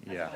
Yeah.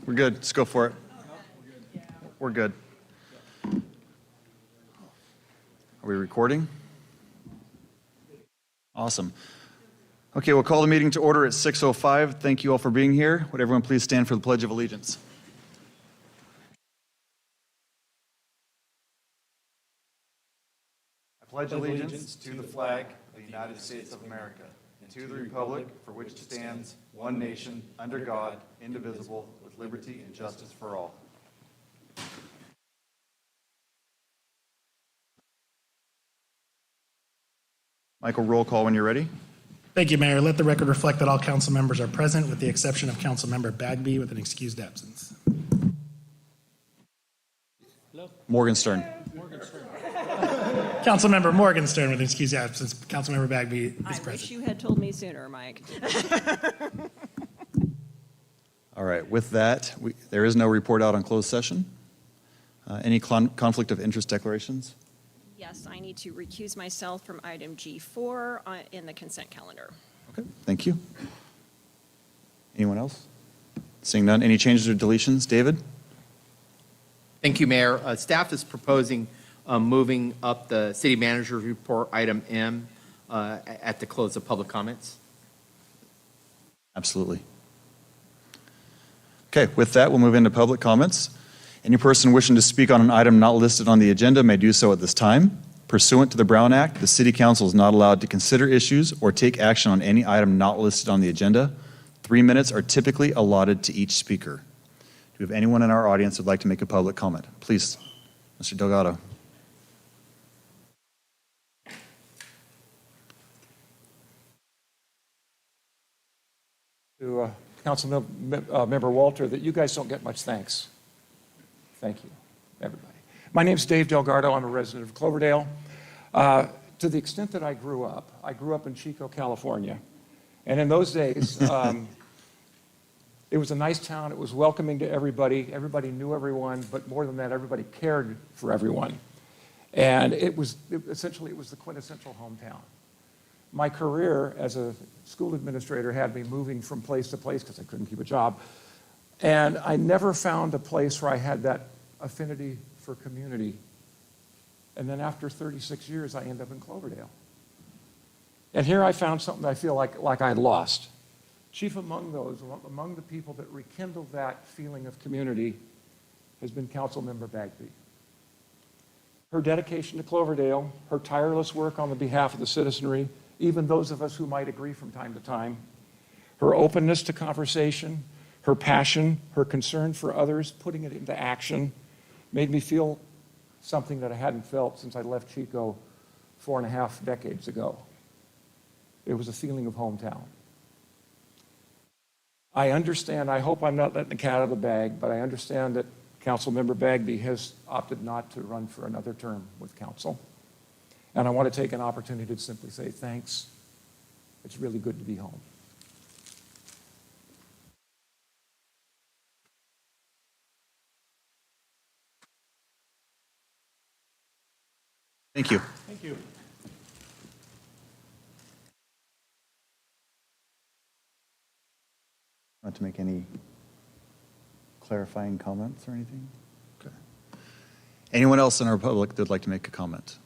We're good. Let's go for it. We're good. Are we recording? Awesome. Okay, we'll call the meeting to order at 6:05. Thank you all for being here. Would everyone please stand for the Pledge of Allegiance? I pledge allegiance to the flag of the United States of America and to the republic for which it stands, one nation, under God, indivisible, with liberty and justice for all. Michael, roll call when you're ready. Thank you, Mayor. Let the record reflect that all council members are present, with the exception of Councilmember Bagby with an excused absence. Morgenstern. Councilmember Morgenstern with an excused absence. Councilmember Bagby is I wish present. you had told me sooner, Mike. All right, with that, there is no report out on closed session. Any conflict of interest declarations? Yes, I need to recuse myself from item G4 in the consent calendar. Okay, thank you. Anyone else? Seeing none, any changes or deletions? David? Thank you, Mayor. Staff is proposing moving up the city manager's report, item M, at the close of public comments. Absolutely. Okay, with that, we'll move into public comments. Any person wishing to speak on an item not listed on the agenda may do so at this time. Pursuant to the Brown Act, the City Council is not allowed to consider issues or take action on any item not listed on the agenda. 3 minutes are typically allotted to each speaker. Do we have anyone in our audience who would like to make a public comment? Please, Mr. Delgado. To Councilmember Walter, that you guys don't get much thanks. Thank you, everybody. My name's Dave Delgado. I'm a resident of Cloverdale. To the extent that I grew up in Chico, California. And in those days, it was a nice town. It was welcoming to everybody. Everybody knew everyone, but more than that, everybody cared for everyone. And essentially, it was the quintessential hometown. My career as a school administrator had me moving from place to place because I couldn't keep a job. And I never found a place where I had that affinity for community. And then after 36 years, I ended up in Cloverdale. And here I found something I feel like I had lost. Chief among the people that rekindled that feeling of community has been Councilmember Bagby. Her dedication to Cloverdale, her tireless work on the behalf of the citizenry, even those of us who might agree from time to time, her openness to conversation, her passion, her concern for others, putting it into action, made me feel something that I hadn't felt since I left Chico 4.5 decades ago. It was a feeling of hometown. I understand, I hope I'm not letting the cat out of the bag, but I understand that Councilmember Bagby has opted not to run for another term with council. And I want to take an opportunity to simply say thanks. It's really good to be home. Thank you. Thank you. Want to make any clarifying comments or anything? Okay. Anyone else in our public that would like to make a comment?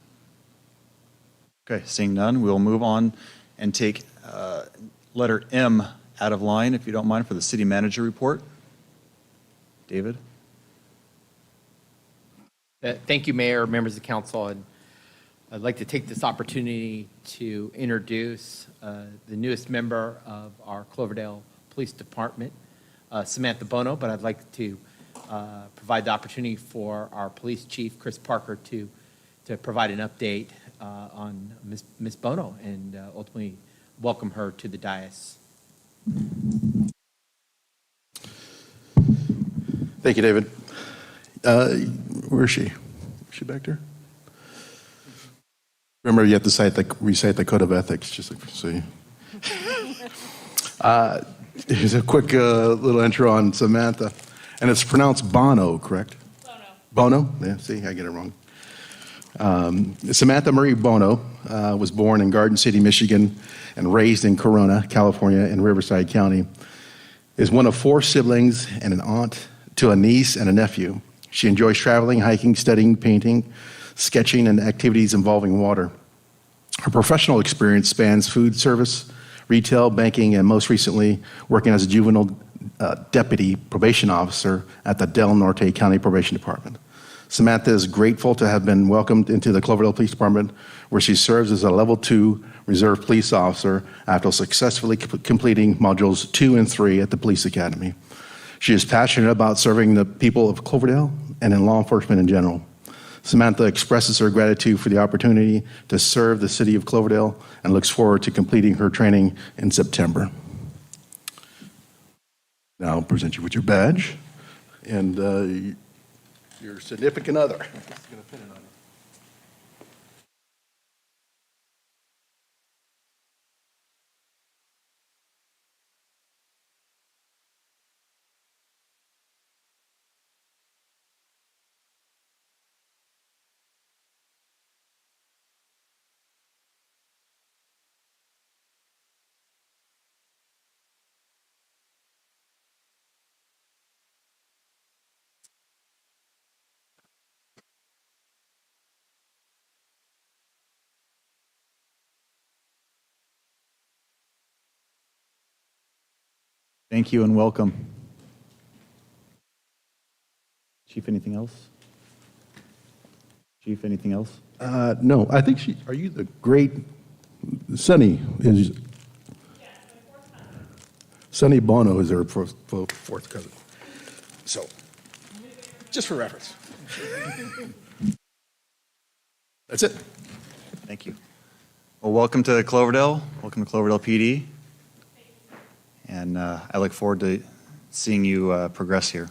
Okay, seeing none, we'll move on and take letter M out of line, if you don't mind, for the city manager report. David? Thank you, Mayor, members of council. And I'd like to take this opportunity to introduce the newest member of our Cloverdale Police Department, Samantha Bono, but I'd like to provide the opportunity for our police chief, Chris Parker, to provide an update on Ms. Bono and ultimately welcome her to the dais. Thank you, David. Where is she? Is she back there? Remember, you have to recite the code of ethics, just so you. Here's a quick little intro on Samantha. And it's pronounced Bono, correct? Bono. Bono? Yeah, see, I get it wrong. Samantha Marie Bono was born in Garden City, Michigan, and raised in Corona, California, in Riverside County. Is one of 4 siblings and an aunt to a niece and a nephew. She enjoys traveling, hiking, studying, painting, sketching, and activities involving water. Her professional experience spans food service, retail, banking, and most recently working as a juvenile deputy probation officer at the Del Norte County Probation Department. Samantha is grateful to have been welcomed into the Cloverdale Police Department, where she serves as a Level 2 Reserve Police Officer after successfully completing Modules 2 and 3 at the Police Academy. She is passionate about serving the people of Cloverdale and in law enforcement in general. Samantha expresses her gratitude for the opportunity to serve the city of Cloverdale and looks forward to completing her training in September. Now I'll present you with your badge and your significant other. I'm just going to pin it on you. Thank you and welcome. Chief, anything else? Chief, anything else? No, I think are you the great, Sonny is, Sonny Bono is her fourth cousin. So, just for reference. That's it. Thank you. Well, welcome to Cloverdale. Welcome to Cloverdale PD. And I look forward to seeing you progress here.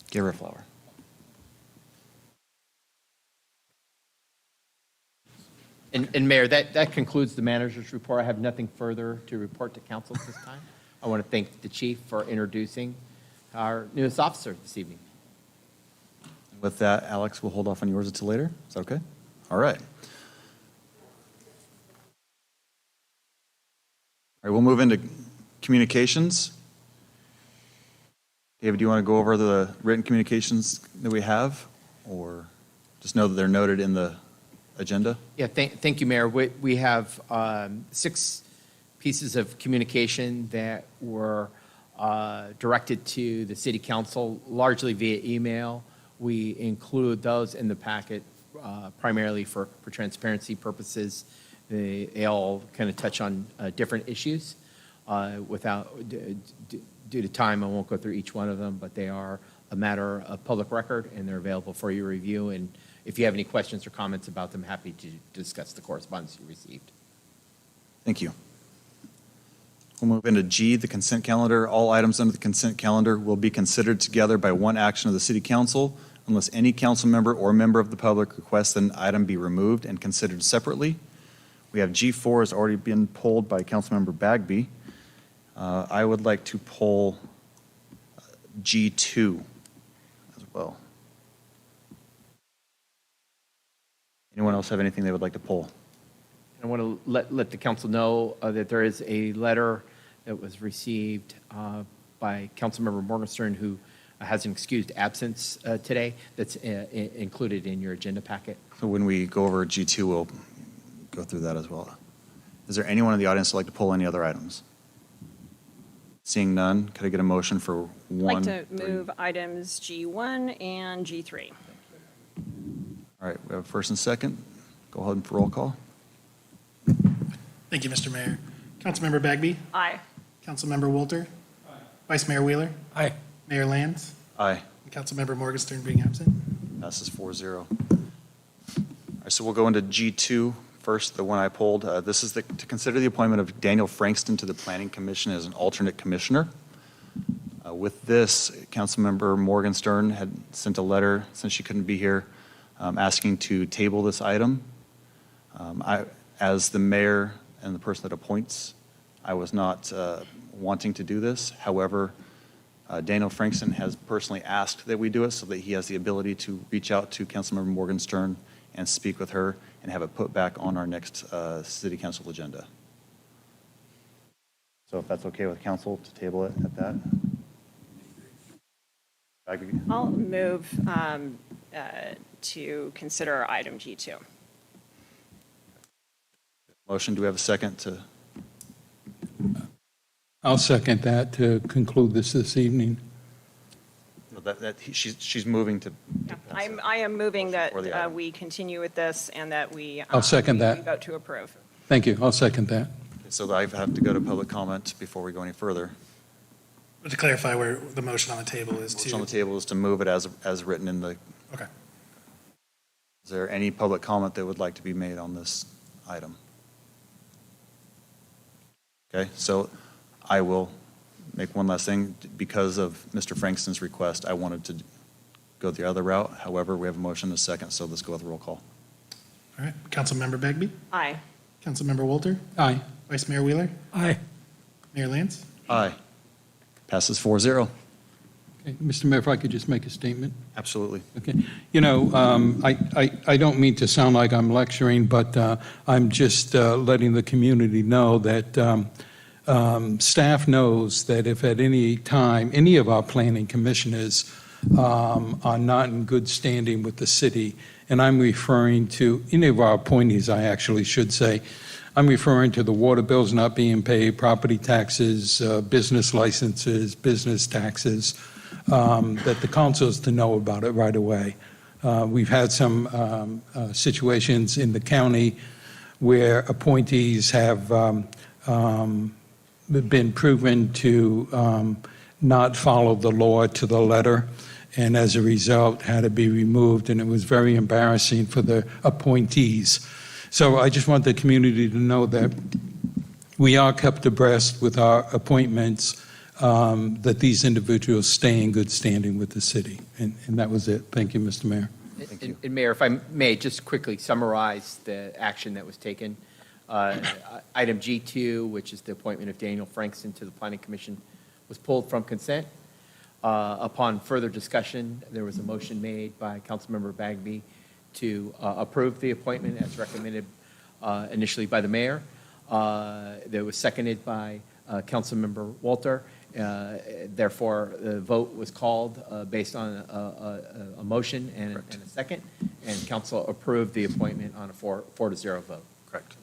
Give her a flower. And Mayor, that concludes the manager's report. I have nothing further to report to council at this time. I want to thank the chief for introducing our newest officer this evening. With that, Alex, we'll hold off on yours until later. Is that okay? All right. All right, we'll move into communications. David, do you want to go over the written communications that we have, or just know that they're noted in the agenda? Yeah, thank you, Mayor. We have 6 pieces of communication that were directed to the city council, largely via email. We include those in the packet primarily for transparency purposes. They all kind of touch on different issues. Due to time, I won't go through each one of them, but they are a matter of public record, and they're available for your review. And if you have any questions or comments about them, happy to discuss the correspondence you received. Thank you. We'll move into G, the consent calendar. All items under the consent calendar will be considered together by one action of the City Council unless any council member or member of the public requests that an item be removed and considered separately. We have G4 has already been pulled by Councilmember Bagby. I would like to pull G2 as well. Anyone else else have anything they would like to pull? I want to let the council know that there is a letter that was received by Councilmember Morgenstern, who has an excused absence today, that's included in your agenda packet. So when we go over G2, we'll go through that as well. Is there anyone in the audience who'd like to pull any other items? Seeing none, could I get a motion for I'd one? like to move items G1 and G3. All right, we have first and second. Go ahead and roll call. Thank you, Mr. Mayor. Councilmember Bagby? Aye. Councilmember Walter? Vice Mayor Wheeler? Aye. Mayor Lands? Aye. And Councilmember Morgenstern being absent. Passes 4-0. All right, so we'll go into G2 first, the one I pulled. This is to consider the appointment of Daniel Frankston to the Planning Commission as an alternate commissioner. With this, Councilmember Morgenstern had sent a letter, since she couldn't be here, asking to table this item. As the mayor and the person that appoints, I was not wanting to do this. However, Daniel Frankston has personally asked that we do it so that he has the ability to reach out to Councilmember Morgenstern and speak with her and have it put back on our next city council agenda. So if that's okay with council to table it at that. I'll move to consider item G2. Motion, do we have a second to? I'll second that to conclude this evening. She's moving to. I am moving that Or the item. we continue with this and that we. I'll second that. we vote to approve. Thank you. I'll second that. So I have to go to public comment before we go any further. But to clarify where the motion on the table is Motion on the to. table is to move it as written in the. Okay. Is there any public comment that would like to be made on this item? Okay, so I will make one last thing. Because of Mr. Frankston's request, I wanted to go the other route. However, we have a motion and a second, so let's go with roll call. All right. Councilmember Bagby? Aye. Councilmember Walter? Aye. Vice Mayor Wheeler? Aye. Mayor Lance? Aye. Passes 4-0. Okay. Mr. Mayor, if I could just make a statement. Absolutely. Okay. You know, I don't mean to sound like I'm lecturing, but I'm just letting the community know that staff knows that if at any time any of our planning commissioners are not in good standing with the city, and I'm referring to any of our appointees, I actually should say, I'm referring to the water bills not being paid, property taxes, business licenses, business taxes, that the council is to know about it right away. We've had some situations in the county where appointees have been proven to not follow the law to the letter, and as a result had to be removed, and it was very embarrassing for the appointees. So I just want the community to know that we are kept abreast with our appointments, that these individuals stay in good standing with the city. And that was it. Thank you, Mr. Mayor. Thank you. And Mayor, if I may just quickly summarize the action that was taken. Item G2, which is the appointment of Daniel Frankston to the Planning Commission, was pulled from consent. Upon further discussion, there was a motion made by Councilmember Bagby to approve the appointment as recommended initially by the mayor. That was seconded by Councilmember Walter. Therefore, the vote was called based on a motion and a second, and council approved the appointment on a 4-0 vote. Correct.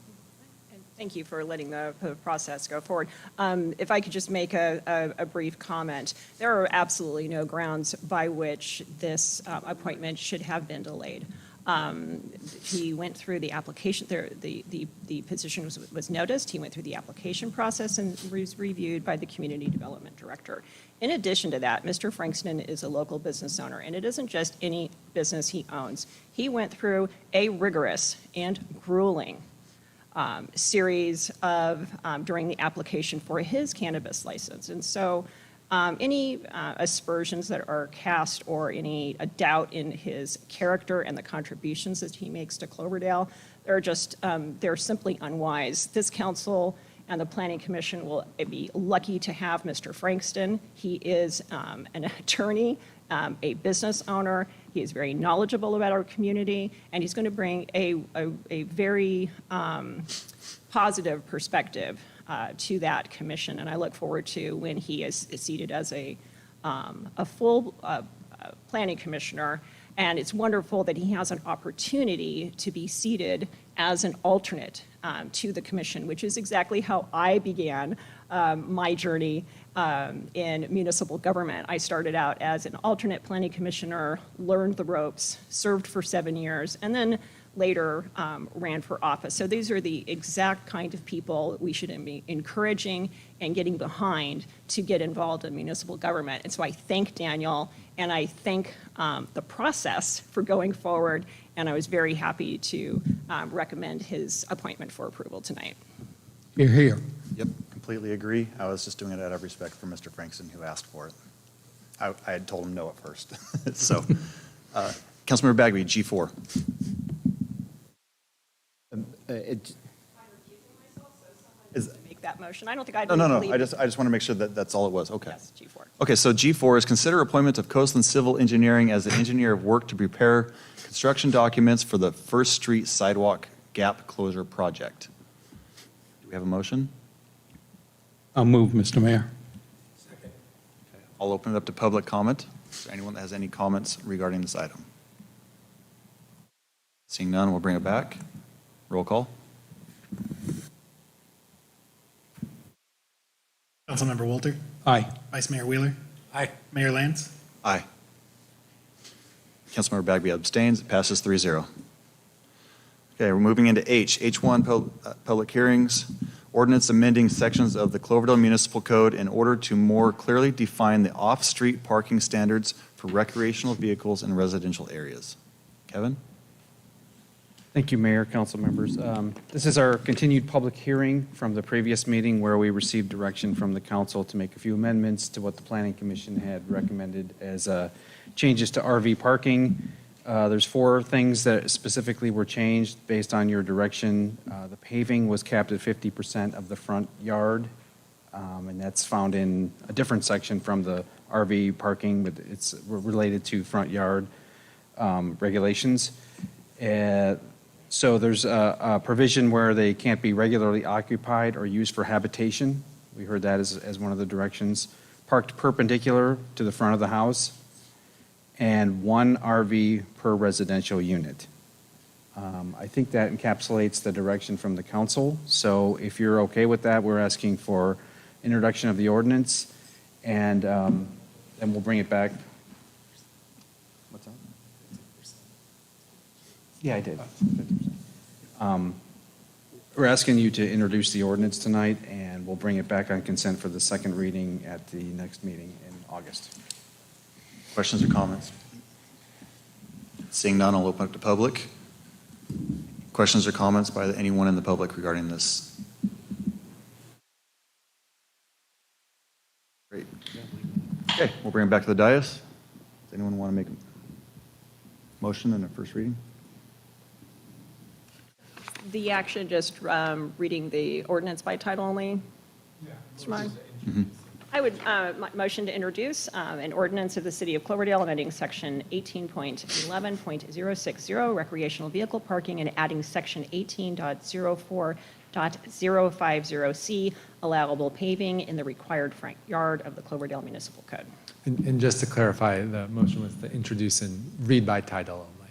And thank you for letting the process go forward. If I could just make a brief comment, there are absolutely no grounds by which this appointment should have been delayed. He went through the application, the position was noticed, he went through the application process and was reviewed by the Community Development Director. In addition to that, Mr. Frankston is a local business owner, and it isn't just any business he owns. He went through a rigorous and grueling series of, during the application for his cannabis license. And so any aspersions that are cast or any doubt in his character and the contributions that he makes to Cloverdale, they're simply unwise. This council and the Planning Commission will be lucky to have Mr. Frankston. He is an attorney, a business owner, He is very knowledgeable about our community, and he's going to bring a very positive perspective to that commission. And I look forward to when he is seated as a full planning commissioner. And it's wonderful that he has an opportunity to be seated as an alternate to the commission, which is exactly how I began my journey in municipal government. I started out as an alternate planning commissioner, learned the ropes, served for 7 years, and then later ran for office. So these are the exact kind of people we should be encouraging and getting behind to get involved in municipal government. And so I thank Daniel, and I thank the process for going forward, and I was very happy to recommend his appointment for approval tonight. You're here. Yep, completely agree. I was just doing it out of respect for Mr. Frankson, who asked for it. I had told him no at first. So, Councilmember Bagby, G4. Make that motion. I don't think I No. believe- I just want to make sure that that's all it was. Okay. Yes, G4. Okay, so G4 is consider appointment of Coastland Civil Engineering as the engineer of work to prepare construction documents for the First Street Sidewalk Gap Closure Project. Do we have a motion? I'll move, Mr. Mayor. I'll open it up to public comment. Is there anyone that has any comments regarding this item? Seeing none, we'll bring it back. Roll call. Councilmember Walter, Aye. Vice Mayor Wheeler, Aye. Mayor Lance, Aye. Councilmember Bagby abstains. It passes 3-0. Okay, we're moving into H. H1, public hearings. Ordinance amending sections of the Cloverdale Municipal Code in order to more clearly define the off-street parking standards for recreational vehicles in residential areas. Kevin? Thank you, Mayor, council members. This is our continued public hearing from the previous meeting where we received direction from the council to make a few amendments to what the Planning Commission had recommended as changes to RV parking. There's 4 things that specifically were changed based on your direction. The paving was capped at 50% of the front yard, and that's found in a different section from the RV parking, but it's related to front yard regulations. So there's a provision where they can't be regularly occupied or used for habitation. We heard that as one of the directions. Parked perpendicular to the front of the house, and 1 RV per residential unit. I think that encapsulates the direction from the council. So if you're okay with that, we're asking for introduction of the ordinance, and then we'll bring it back. What's that? Yeah, I did. We're asking you to introduce the ordinance tonight, and we'll bring it back on consent for the second reading at the next meeting in August. Questions or comments? Seeing none, I'll open up to public. Questions or comments by anyone in the public regarding this? Great. Okay, we'll bring it back to the dais. Does anyone want to make a motion in the first reading? The action, just reading the ordinance by title only? Mr. Martin? I would motion to introduce an ordinance of the City of Cloverdale amending Section 18.11.060 recreational vehicle parking and adding Section 18.04.050C allowable paving in the required front yard of the Cloverdale Municipal Code. And just to clarify, the motion was to introduce and read by title only.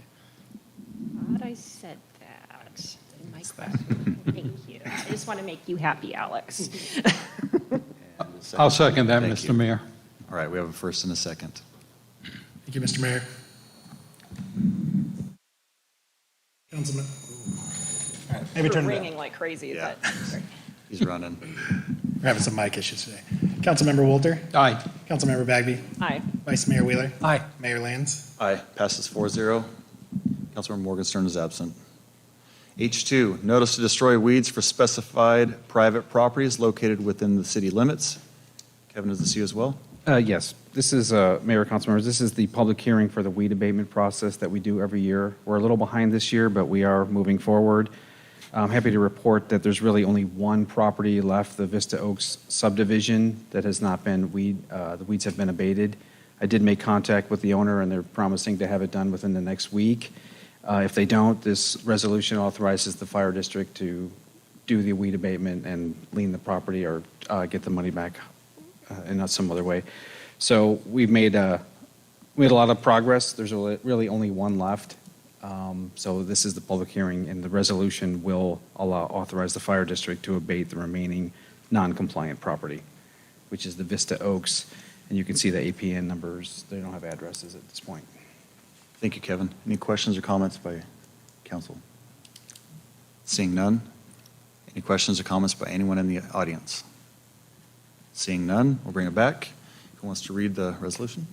Thought I said that in my question. Thank you. I just want to make you happy, Alex. I'll second that, Thank Mr. you. Mayor. All right, we have a first and a second. Thank you, Mr. Mayor. Councilman. All right, maybe We're turn it ringing up. like crazy. Yeah. But He's running. We're having some mic issues today. Councilmember Walter, Aye. Councilmember Bagby, aye. Vice Mayor Wheeler, Aye. Mayor Lance, Aye, passes 4-0. Councilmember Morgenstern is absent. H2, notice to destroy weeds for specified private properties located within the city limits. Kevin, does this you as well? Yes, this is, Mayor, council members, this is the public hearing for the weed abatement process that we do every year. We're a little behind this year, but we are moving forward. I'm happy to report that there's really only 1 property left, the Vista Oaks subdivision, that has not been the weeds have been abated. I did make contact with the owner, and they're promising to have it done within the next week. If they don't, this resolution authorizes the fire district to do the weed abatement and lien the property or get the money back in some other way. So we made a lot of progress. There's really only one left. So this is the public hearing, and the resolution will authorize the fire district to abate the remaining non-compliant property, which is the Vista Oaks. And you can see the APN numbers. They don't have addresses at this point. Thank you, Kevin. Any questions or comments by council? Seeing none. Any questions or comments by anyone in the audience? Seeing none, we'll bring it back. Who wants to read the resolution?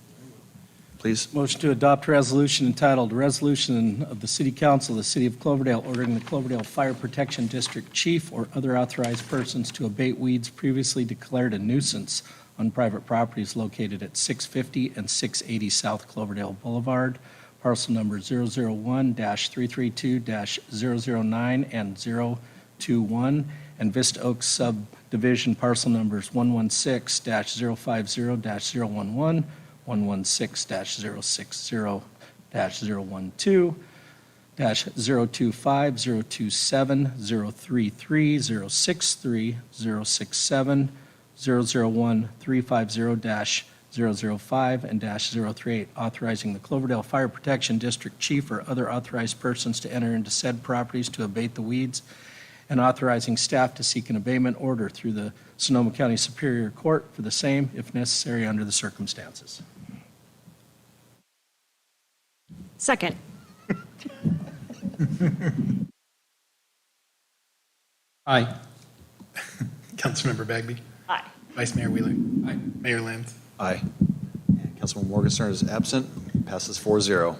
Please. Motion to adopt resolution entitled, "Resolution of the City Council of the City of Cloverdale ordering the Cloverdale Fire Protection District Chief or other authorized persons to abate weeds previously declared a nuisance on private properties located at 650 and 680 South Cloverdale Boulevard, parcel number 001-332-009 and 021, and Vista Oaks subdivision parcel numbers 116-050-011, 116-060-012, -025, 027, 033, 063, 067, 001, 350-005, and -038, authorizing the Cloverdale Fire Protection District Chief or other authorized persons to enter into said properties to abate the weeds, and authorizing staff to seek an abatement order through the Sonoma County Superior Court for the same, if necessary, under the circumstances. Second. Aye. Councilmember Bagby. Aye. Vice Mayor Wheeler. Aye. Mayor Lenz. Aye. Councilman Morgenstern is absent. Passes 4-0.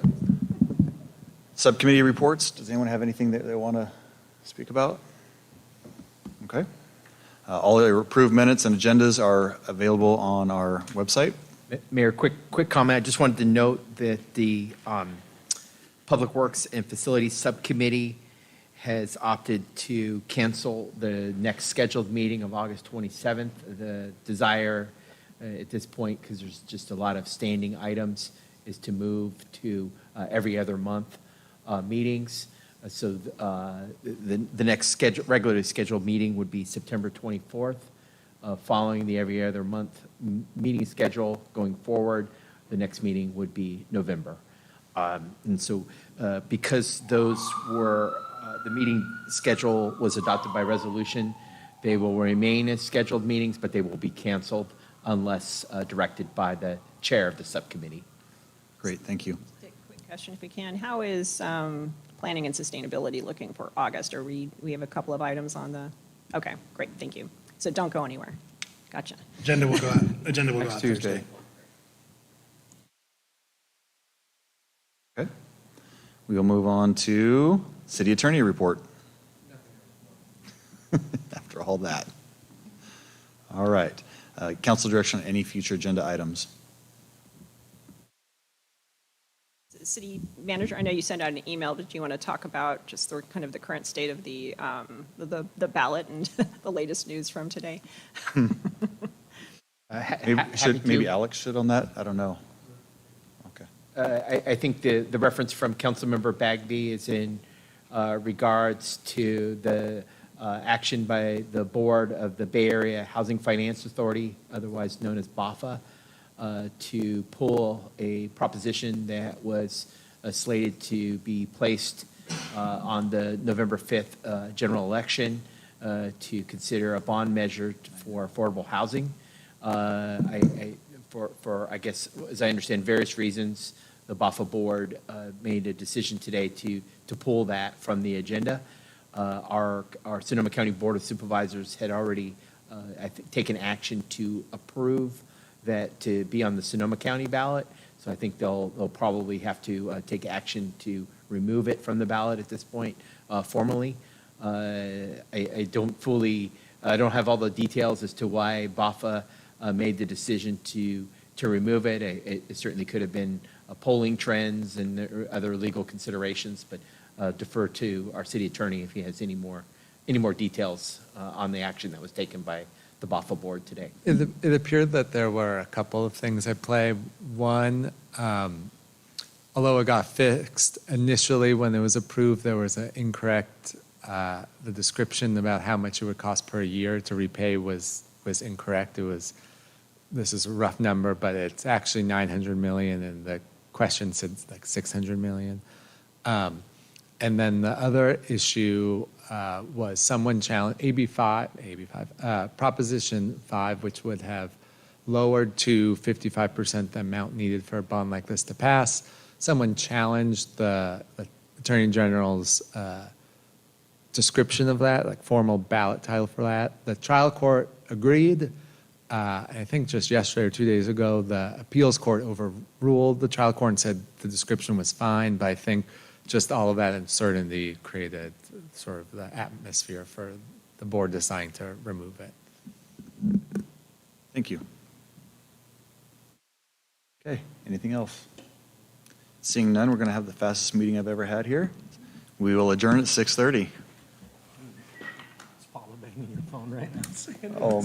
Subcommittee reports. Does anyone have anything that they want to speak about? Okay. All the approved minutes and agendas are available on our website. Mayor, quick comment. I just wanted to note that the Public Works and Facilities Subcommittee has opted to cancel the next scheduled meeting of August 27th. The desire at this point, because there's just a lot of standing items, is to move to every other month meetings. So the next regularly scheduled meeting would be September 24th. Following the every other month meeting schedule going forward, the next meeting would be November. And so because those were, the meeting schedule was adopted by resolution, they will remain as scheduled meetings, but they will be canceled unless directed by the chair of the subcommittee. Great, thank you. Just a quick question, if we can. How is planning and sustainability looking for August? Or we have a couple of items on the, okay, great, thank you. So don't go anywhere. Gotcha. Agenda will go out Next Tuesday. Thursday. Okay. We will move on to city attorney report. After all that. All right. Council direction on any future agenda items. City manager, I know you sent out an email, but do you want to talk about just the kind of the current state of the ballot and the latest news from today? Maybe Alex should on that? I don't know. Okay. I think the reference from Councilmember Bagby is in regards to the action by the board of the Bay Area Housing Finance Authority, otherwise known as BAFA, to pull a proposition that was slated to be placed on the November 5th general election to consider a bond measure for affordable housing. For I guess, as I understand, various reasons, the BAFA board made a decision today to pull that from the agenda. Our Sonoma County Board of Supervisors had already taken action to approve that to be on the Sonoma County ballot. So I think they'll probably have to take action to remove it from the ballot at this point formally. I don't have all the details as to why BAFA made the decision to remove it. It certainly could have been polling trends and other legal considerations, but defer to our city attorney if he has any more details on the action that was taken by the the Bothell board today. It appeared that there were a couple of things at play. One, although it got fixed, initially when it was approved, there was an incorrect, the description about how much it would cost per year to repay was incorrect. This is a rough number, but it's actually 900 million, and the question said like 600 million. And then the other issue was someone challenged Proposition 5, which would have lowered to 55% the amount needed for a bond like this to pass. Someone challenged the Attorney General's description of that, like formal ballot title for that. The trial court agreed. I think just yesterday or 2 days ago, the appeals court overruled the trial court and said the description was fine, but I think just all of that uncertainty created sort of the atmosphere for the board deciding to remove it. Thank you. Okay, anything else? Seeing none, we're going to have the fastest meeting I've ever had here. We will adjourn at 6:30. It's Paula banging your phone right now. Oh,